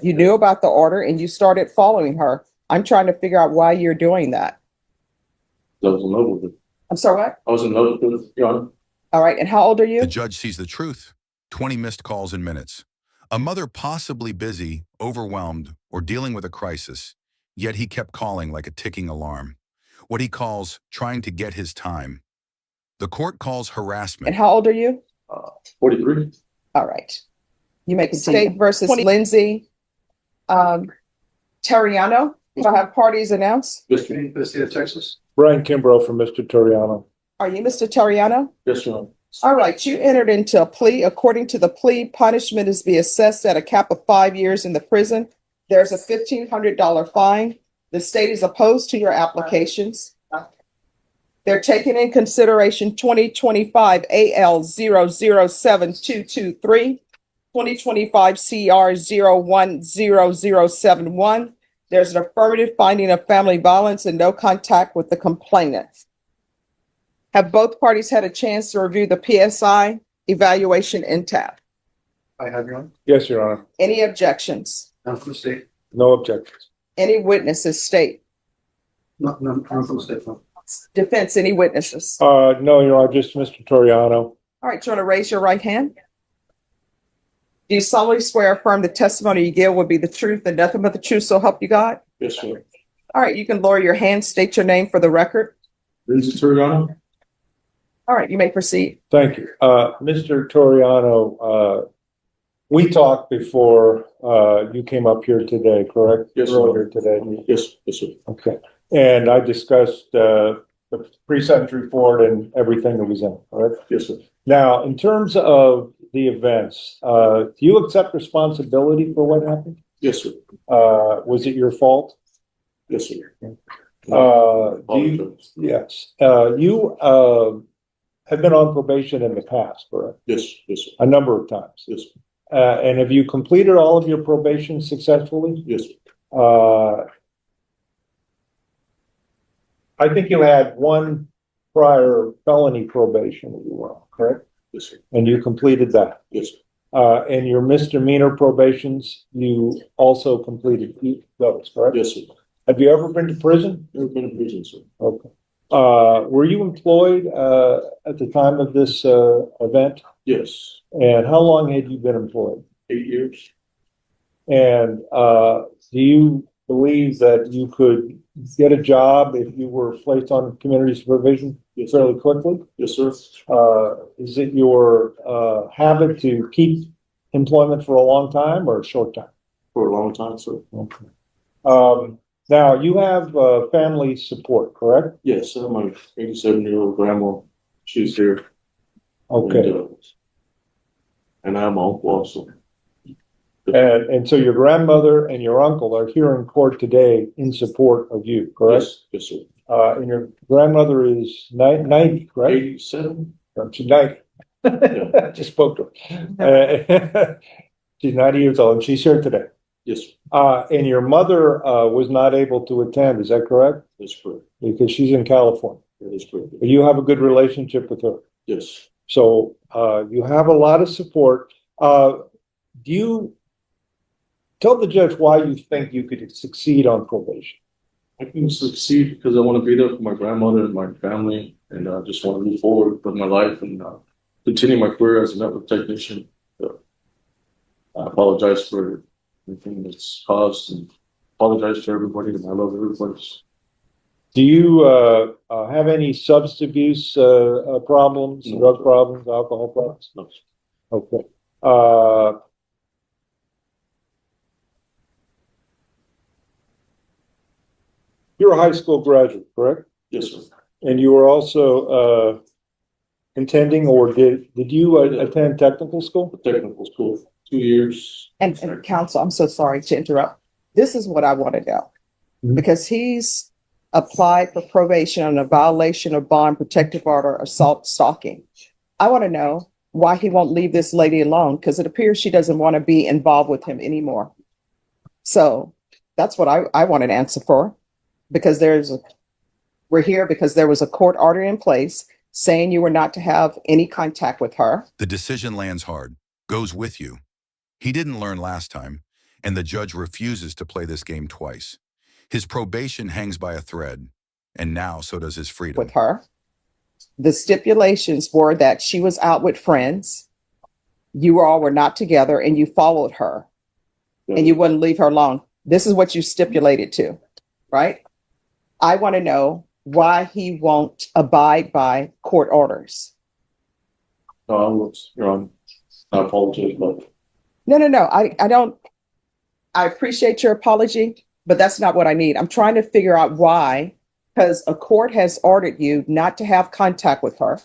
You knew about the order and you started following her. I'm trying to figure out why you're doing that. I was in love with it. I'm sorry, what? I was in love with it, Your Honor. All right. And how old are you? The judge sees the truth. 20 missed calls in minutes. A mother possibly busy, overwhelmed, or dealing with a crisis, yet he kept calling like a ticking alarm. What he calls trying to get his time. The court calls harassment. And how old are you? 43. All right. You make State versus Lindsay Terriano. Do I have parties announced? Yes, Your Honor. For the state of Texas. Brian Kimbrough for Mr. Toriano. Are you Mr. Terriano? Yes, Your Honor. All right. You entered into a plea. According to the plea, punishment is to be assessed at a cap of 5 years in the prison. There's a $1,500 fine. The state is opposed to your applications. They're taking in consideration 2025 AL 007223, 2025 CR 010071. There's an affirmative finding of family violence and no contact with the complainant. Have both parties had a chance to review the PSI evaluation in tab? I have, Your Honor. Yes, Your Honor. Any objections? I'm from the state. No objections. Any witnesses state? No, I'm from the state. No. Defense, any witnesses? No, Your Honor, just Mr. Toriano. All right, you want to raise your right hand? Do you solemnly swear or affirm the testimony you give will be the truth and nothing but the truth, so help you God? Yes, Your Honor. All right, you can lower your hand, state your name for the record. Lindsay Toriano. All right, you may proceed. Thank you. Mr. Toriano, we talked before you came up here today, correct? Yes, sir. Earlier today. Yes, yes, sir. Okay. And I discussed the pre-sentence report and everything that was in it, correct? Yes, sir. Now, in terms of the events, do you accept responsibility for what happened? Yes, sir. Was it your fault? Yes, sir. Yes. You have been on probation in the past, correct? Yes, yes, sir. A number of times. Yes, sir. And have you completed all of your probation successfully? Yes, sir. I think you had one prior felony probation that you were on, correct? Yes, sir. And you completed that. Yes, sir. And your misdemeanor probations, you also completed those, correct? Yes, sir. Have you ever been to prison? Never been in prison, sir. Okay. Were you employed at the time of this event? Yes. And how long had you been employed? 8 years. And do you believe that you could get a job if you were placed on community supervision fairly quickly? Yes, sir. Is it your habit to keep employment for a long time or a short time? For a long time, sir. Okay. Now, you have family support, correct? Yes, sir. My 87-year-old grandma, she's here. Okay. And I'm uncle also. And so your grandmother and your uncle are here in court today in support of you, correct? Yes, yes, sir. And your grandmother is 90, correct? 87. She's 90. Yeah. Just spoke to her. She's 90 years old and she's here today. Yes, sir. And your mother was not able to attend, is that correct? That's correct. Because she's in California. That is correct. But you have a good relationship with her. Yes. So you have a lot of support. Do you tell the judge why you think you could succeed on probation? I can succeed because I want to be there for my grandmother and my family, and I just want to move forward with my life and continue my career as a network technician. So, I apologize for anything that's caused and apologize to everybody, and I love everybody. Do you have any substance abuse problems, No. drug problems, alcohol problems? No. Okay. You're a high school graduate, correct? Yes, sir. And you were also intending, or did you attend technical school? Technical school, 2 years. And counsel, I'm so sorry to interrupt. This is what I want to know. Mhm. Because he's applied for probation on a violation of bond protective order, assault, stalking. I want to know why he won't leave this lady alone, because it appears she doesn't want to be involved with him anymore. So that's what I want an answer for, because we're here because there was a court order in place saying you were not to have any contact with her. The decision lands hard, goes with you. He didn't learn last time, and the judge refuses to play this game twice. His probation hangs by a thread, and now so does his freedom. With her. The stipulations were that she was out with friends. You all were not together and you followed her and you wouldn't leave her alone. This is what you stipulated to, right? I want to know why he won't abide by court orders. No, Your Honor. I apologize, but No. I don't. I appreciate your apology, but that's not what I need. I'm trying to figure out why, because a court has ordered you not to have contact with her.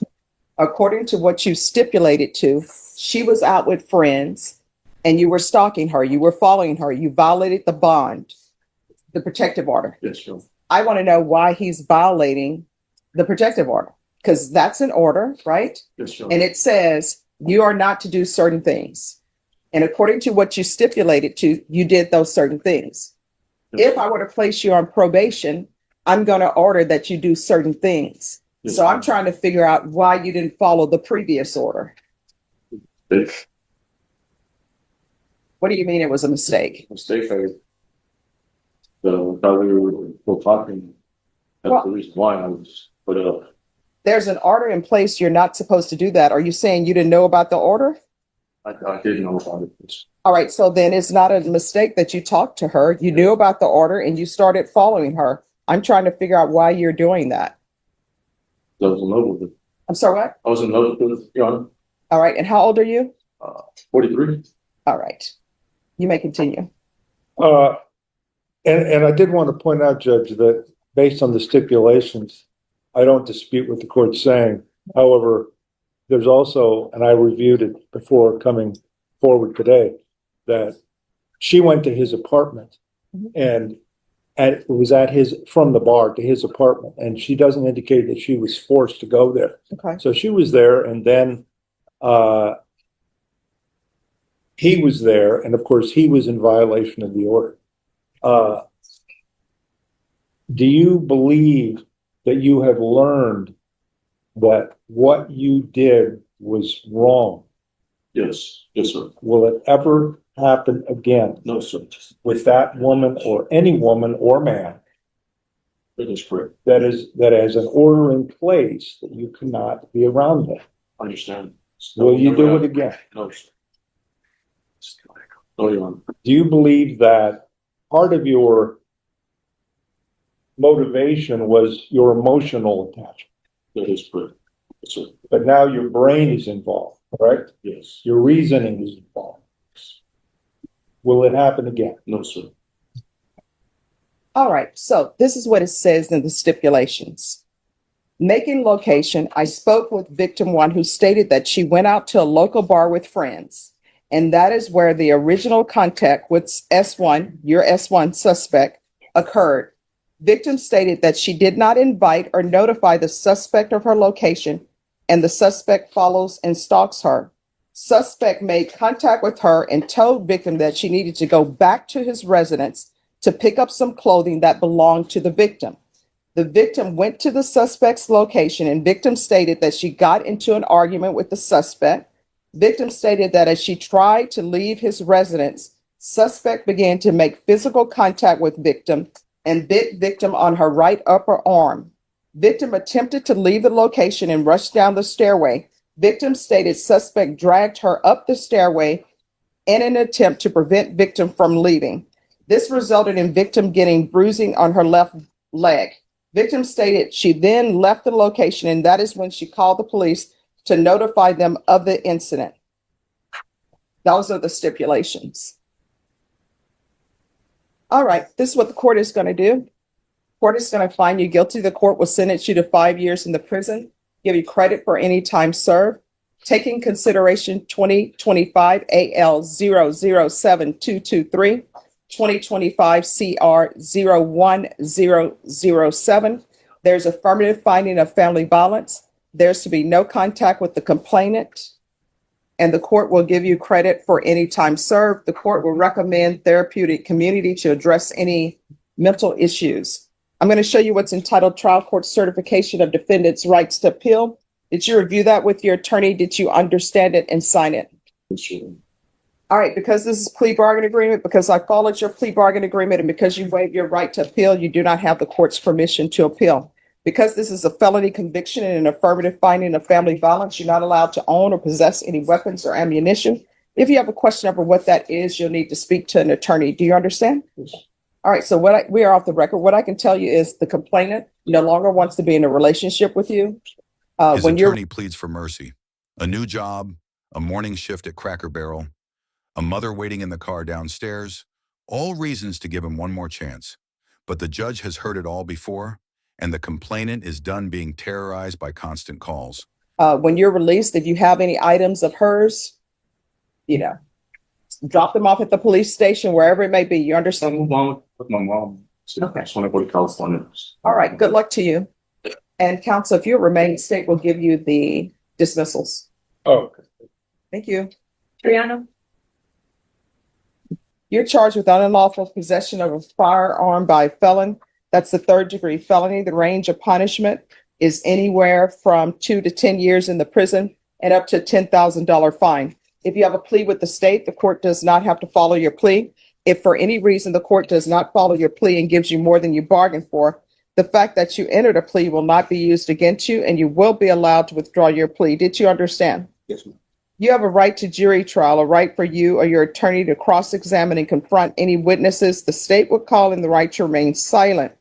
According to what you stipulated to, she was out with friends and you were stalking her. You were following her. You violated the bond, the protective order. yes, Your Honor. I want to know why he's violating the protective order, because that's an order, right? Yes, Your Honor. And it says you are not to do certain things. And according to what you stipulated to, you did those certain things. Yes. If I were to place you on probation, I'm going to order that you do certain things. Yes, So Your I'm Honor. trying to figure out why you didn't follow the previous order. Mistake. What do you mean it was a mistake? Mistake. While we were talking, that's Well- the reason why I was put it up. There's an order in place. You're not supposed to do that. Are you saying you didn't know about the order? I didn't know about it. All right. So then it's not a mistake that you talked to her. You knew about the order and you started following her. I'm trying to figure out why you're doing that. I was in love with it. I'm sorry, what? I was in love with it, Your Honor. All right. And how old are you? 43. All right. You may continue. And I did want to point out, Judge, that based on the stipulations, I don't dispute what the court's saying. However, there's also, and I reviewed it before coming forward today, that she went to his apartment and it was from the bar to his apartment, and she doesn't indicate that she was forced to go there. Okay. So she was there, and then he was there, and of course he was in violation of the order. Do you believe that you have learned that what you did was wrong? Yes. Yes, sir. Will it ever happen again No, sir. with that woman or any woman or man That is correct. that has an order in place that you cannot be around them? I understand. Will you do it again? No, sir. No, Your Honor. Do you believe that part of your motivation was your emotional attachment, That is correct. Yes, sir. but now your brain is involved, correct? Yes. Your reasoning is involved. Will it happen again? No, sir. All right. So this is what it says in the stipulations. Making location, I spoke with victim one who stated that she went out to a local bar with friends. And that is where the original contact with S1, your S1 suspect, occurred. Victim stated that she did not invite or notify the suspect of her location, and the suspect follows and stalks her. Suspect made contact with her and told victim that she needed to go back to his residence to pick up some clothing that belonged to the victim. The victim went to the suspect's location, and victim stated that she got into an argument with the suspect. Victim stated that as she tried to leave his residence, suspect began to make physical contact with victim and bit victim on her right upper arm. Victim attempted to leave the location and rushed down the stairway. Victim stated suspect dragged her up the stairway in an attempt to prevent victim from leaving. This resulted in victim getting bruising on her left leg. Victim stated she then left the location, and that is when she called the police to notify them of the incident. Those are the stipulations. All right, this is what the court is going to do. Court is going to find you guilty. The court will sentence you to 5 years in the prison, give you credit for any time served. Taking consideration 2025 AL 007223, 2025 CR 01007. There's affirmative finding of family violence. There's to be no contact with the complainant, and the court will give you credit for any time served. The court will recommend therapeutic community to address any mental issues. I'm going to show you what's entitled Trial Court Certification of Defendant's Rights to Appeal. Did you review that with your attorney? Did you understand it and sign it? Yes, sir. All right, because this is plea bargain agreement, because I followed your plea bargain agreement, and because you waived your right to appeal, you do not have the court's permission to appeal. Because this is a felony conviction and an affirmative finding of family violence, you're not allowed to own or possess any weapons or ammunition. If you have a question over what that is, you'll need to speak to an attorney. Do you understand? Yes. All right, so we are off the record. What I can tell you is the complainant no longer wants to be in a relationship with you. His attorney pleads for mercy. A new job, a morning shift at Cracker Barrel, a mother waiting in the car downstairs, all reasons to give him one more chance. But the judge has heard it all before, and the complainant is done being terrorized by constant calls. When you're released, if you have any items of hers, drop them off at the police station, wherever it may be. You understand? I move on with my mom. So Okay. I just want to go to California. All right, good luck to you. And counsel, if you remain, state will give you the dismissals. Oh, okay. Thank you. Triano? You're charged with unlawful possession of a firearm by a felon. That's the 3rd-degree felony. The range of punishment is anywhere from 2 to 10 years in the prison and up to a $10,000 fine. If you have a plea with the state, the court does not have to follow your plea. If for any reason the court does not follow your plea and gives you more than you bargained for, the fact that you entered a plea will not be used against you, and you will be allowed to withdraw your plea. Did you understand? Yes, ma'am. You have a right to jury trial, a right for you or your attorney to cross-examine and confront any witnesses. The state would call in the right to remain silent.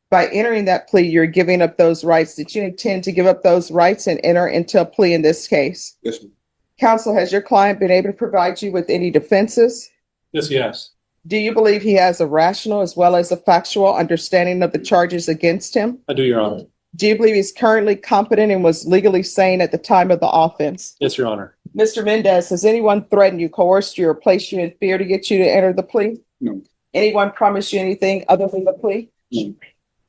By entering that plea, you're giving up those rights. Did you intend to give up those rights and enter into a plea in this case? Yes, ma'am. Counsel, has your client been able to provide you with any defenses? Yes, yes. Do you believe he has a rational as well as a factual understanding of the charges against him? I do, Your Honor. Do you believe he's currently competent and was legally sane at the time of the offense? Yes, Your Honor. Mr. Mendez, has anyone threatened you, coerced you, or placed you in fear to get you to enter the plea? No. Anyone promised you anything other than the plea? No.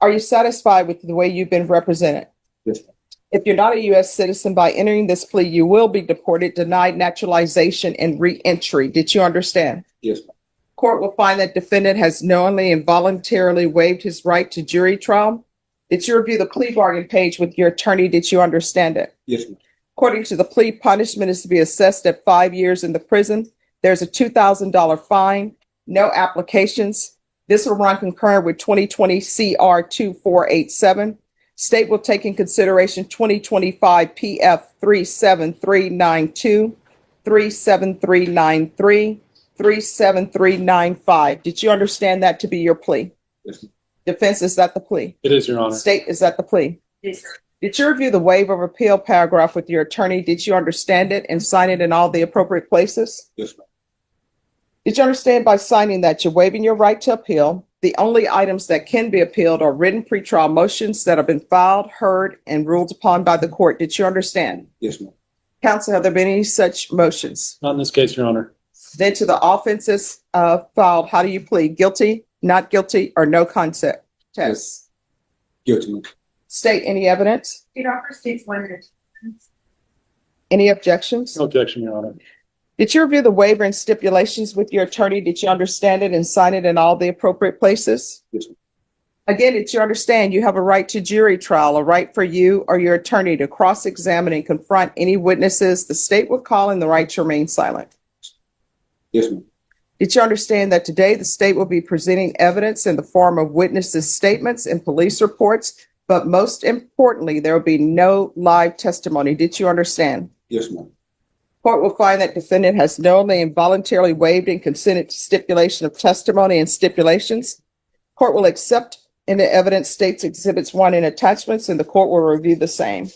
Are you satisfied with the way you've been represented? Yes, ma'am. If you're not a U.S. citizen, by entering this plea, you will be deported, denied naturalization, and re-entry. Did you understand? Yes, ma'am. Court will find that defendant has knowingly and voluntarily waived his right to jury trial. Did you review the plea bargain page with your attorney? Did you understand it? Yes, ma'am. According to the plea, punishment is to be assessed at 5 years in the prison. There's a $2,000 fine, no applications. This will run concurrent with 2020 CR 2487. State will take in consideration 2025 PF 37392, 37393, 37395. Did you understand that to be your plea? Yes, ma'am. Defense, is that the plea? It is, Your Honor. State, is that the plea? Yes, sir. Did you review the waiver of appeal paragraph with your attorney? Did you understand it and sign it in all the appropriate places? Yes, ma'am. Did you understand by signing that you're waiving your right to appeal? The only items that can be appealed are written pretrial motions that have been filed, heard, and ruled upon by the court. Did you understand? Yes, ma'am. Counsel, have there been any such motions? Not in this case, Your Honor. Then to the offenses filed, how do you plead? Guilty, not guilty, or no concept? Test. Guilty, ma'am. State, any evidence? It offers states one. Any objections? No objection, Your Honor. Did you review the waiver and stipulations with your attorney? Did you understand it and sign it in all the appropriate places? Yes, ma'am. Again, did you understand you have a right to jury trial, a right for you or your attorney to cross-examine and confront any witnesses the state will call in the right to remain silent? Yes, ma'am. Did you understand that today the state will be presenting evidence in the form of witnesses' statements and police reports, but most importantly, there will be no live testimony? Did you understand? Yes, ma'am. Court will find that defendant has knowingly and voluntarily waived and consented to stipulation of testimony and stipulations. Court will accept in the evidence states exhibits 1 and attachments, and the court will review the same.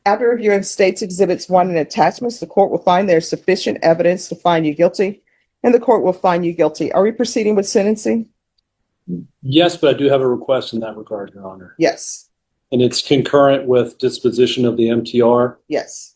After reviewing states exhibits 1 and attachments, the court will find there is sufficient evidence to find you guilty, and the court will find you guilty. Are we proceeding with sentencing? Yes, but I do have a request in that regard, Your Honor. Yes. And it's concurrent with disposition of the MTR. Yes.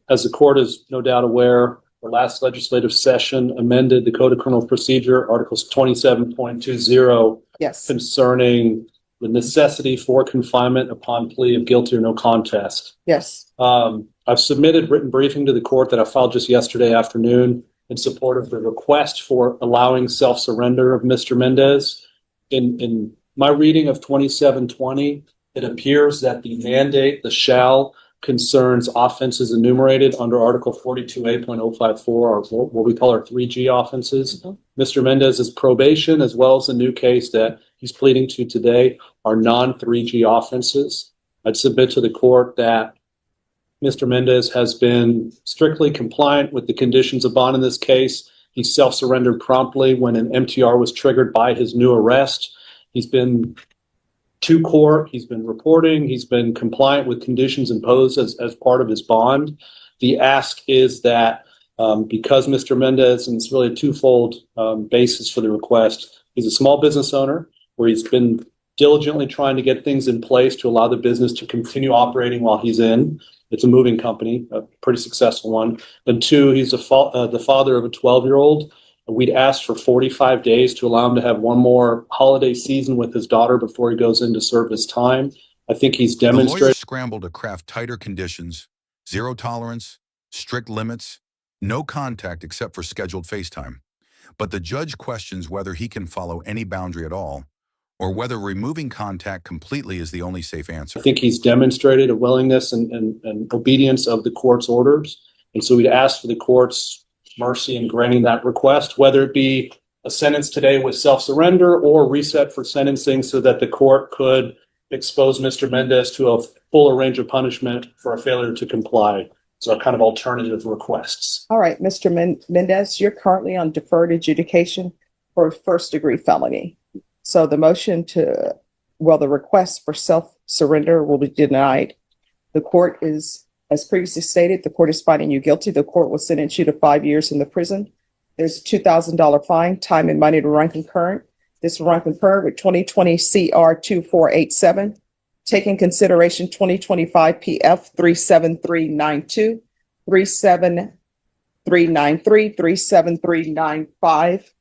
As the court is no doubt aware, the last legislative session amended the Code of Criminal Procedure, Articles 27.20, Yes. concerning the necessity for confinement upon plea of guilty or no contest. Yes. I've submitted written briefing to the court that I filed just yesterday afternoon in support of the request for allowing self-surrender of Mr. Mendez. In my reading of 2720, it appears that the mandate, the shall, concerns offenses enumerated under Article 42A.054, or what we call our 3G offenses. Mr. Mendez's probation, as well as the new case that he's pleading to today, are non-3G offenses. I'd submit to the court that Mr. Mendez has been strictly compliant with the conditions of bond in this case. He self-surrendered promptly when an MTR was triggered by his new arrest. He's been to court, he's been reporting, he's been compliant with conditions imposed as part of his bond. The ask is that because Mr. Mendez, and it's really a twofold basis for the request, he's a small business owner where he's been diligently trying to get things in place to allow the business to continue operating while he's in. It's a moving company, a pretty successful one. And two, he's the father of a 12-year-old. We'd asked for 45 days to allow him to have one more holiday season with his daughter before he goes in to serve his time. I think he's The lawyers demonstrated. scrambled to craft tighter conditions, zero tolerance, strict limits, no contact except for scheduled FaceTime. But the judge questions whether he can follow any boundary at all, or whether removing contact completely is the only safe answer. I think he's demonstrated a willingness and obedience of the court's orders. And so we'd ask for the court's mercy in granting that request, whether it be a sentence today with self-surrender or reset for sentencing so that the court could expose Mr. Mendez to a fuller range of punishment for a failure to comply. So kind of alternative requests. All right, Mr. Mendez, you're currently on deferred adjudication for a first-degree felony. So the the request for self-surrender will be denied. The court is, as previously stated, the court is finding you guilty. The court will sentence you to 5 years in the prison. There's a $2,000 fine, time and money to run concurrent. This will run concurrent with 2020 CR 2487. Take in consideration 2025 PF 37392, 37393, 37395.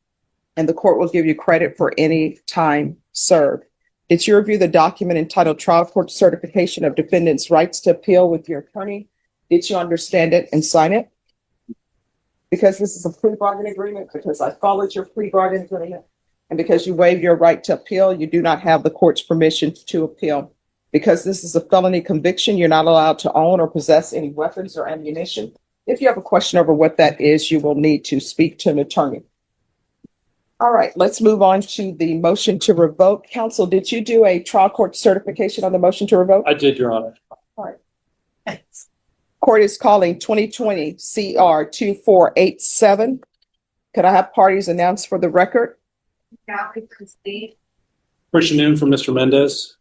And the court will give you credit for any time served. Did you review the document entitled Trial Court Certification of Defendant's Rights to Appeal with your attorney? Did you understand it and sign it? Because this is a plea bargain agreement, because I followed your plea bargain agreement, and because you waived your right to appeal, you do not have the court's permission to appeal. Because this is a felony conviction, you're not allowed to own or possess any weapons or ammunition. If you have a question over what that is, you will need to speak to an attorney. All right, let's move on to the motion to revoke. Counsel, did you do a trial court certification on the motion to revoke? I did, Your Honor. All right. Thanks. Court is calling 2020 CR 2487. Could I have parties announced for the record? Christian Noon for Mr. Mendez.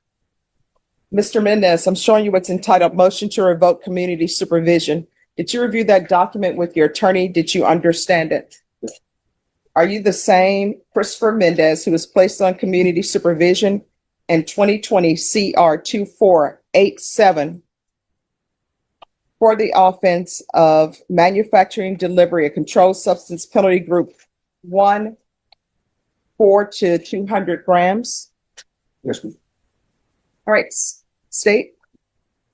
Mr. Mendez, I'm showing you what's entitled Motion to Revoke Community Supervision. Did you review that document with your attorney? Did you understand it? Are you the same Christopher Mendez who was placed on community supervision in 2020 CR 2487 for the offense of manufacturing delivery of controlled substance penalty group 1, 4 to 200 grams? Yes, ma'am. All right, state.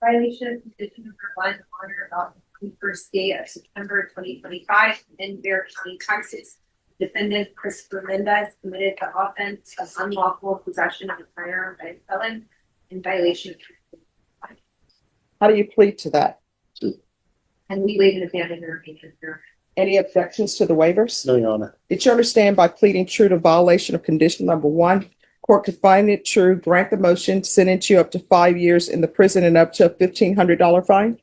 Violation of condition number 1 on or about the first day of September 2025 in Bear County, Texas. Defendant Christopher Mendez committed the offense of unlawful possession of a firearm by a felon in violation of. How do you plead to that? And we waive an abandonment or maintenance. Any objections to the waivers? No, Your Honor. Did you understand by pleading true to violation of condition number 1, court could find it true, grant the motion, sentence you up to 5 years in the prison and up to a $1,500 fine?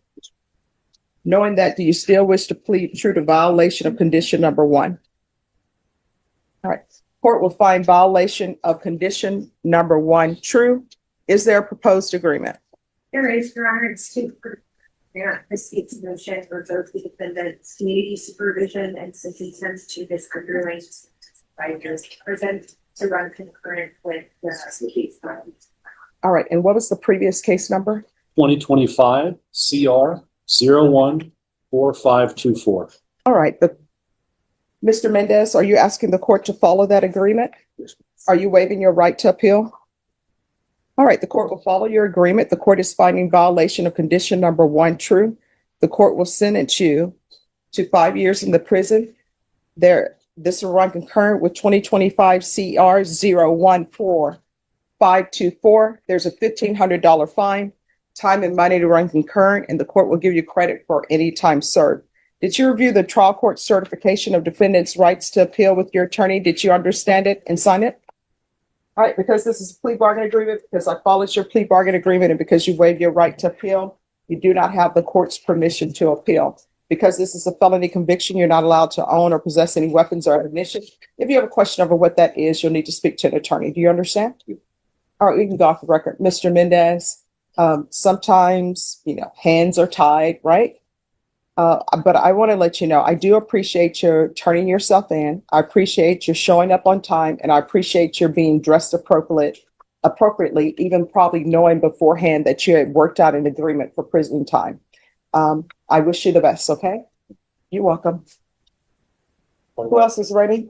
Knowing that, do you still wish to plead true to violation of condition number 1? All right. Court will find violation of condition number 1 true. Is there a proposed agreement? There is, Your Honor, it's to grant the state's motion for both the defendant's community supervision and sentence him to this underlying 5 years in prison to run concurrent with the case file. All right. And what was the previous case number? 2025 CR 014524. All right. Mr. Mendez, are you asking the court to follow that agreement? Yes. Are you waiving your right to appeal? All right, the court will follow your agreement. The court is finding violation of condition number 1 true. The court will sentence you to 5 years in the prison. This will run concurrent with 2025 CR 014524. There's a $1,500 fine. time and money to run concurrent, and the court will give you credit for any time served. Did you review the trial court certification of defendant's rights to appeal with your attorney? Did you understand it and sign it? All right, because this is a plea bargain agreement, because I followed your plea bargain agreement, and because you waived your right to appeal, you do not have the court's permission to appeal. Because this is a felony conviction, you're not allowed to own or possess any weapons or ammunition. If you have a question over what that is, you'll need to speak to an attorney. Do you understand? All right, we can go off the record. Mr. Mendez, sometimes, hands are tied, right? But I want to let you know, I do appreciate your turning yourself in. I appreciate your showing up on time, and I appreciate your being dressed appropriately, even probably knowing beforehand that you had worked out an agreement for prison time. I wish you the best, okay? You're welcome. Who else is ready?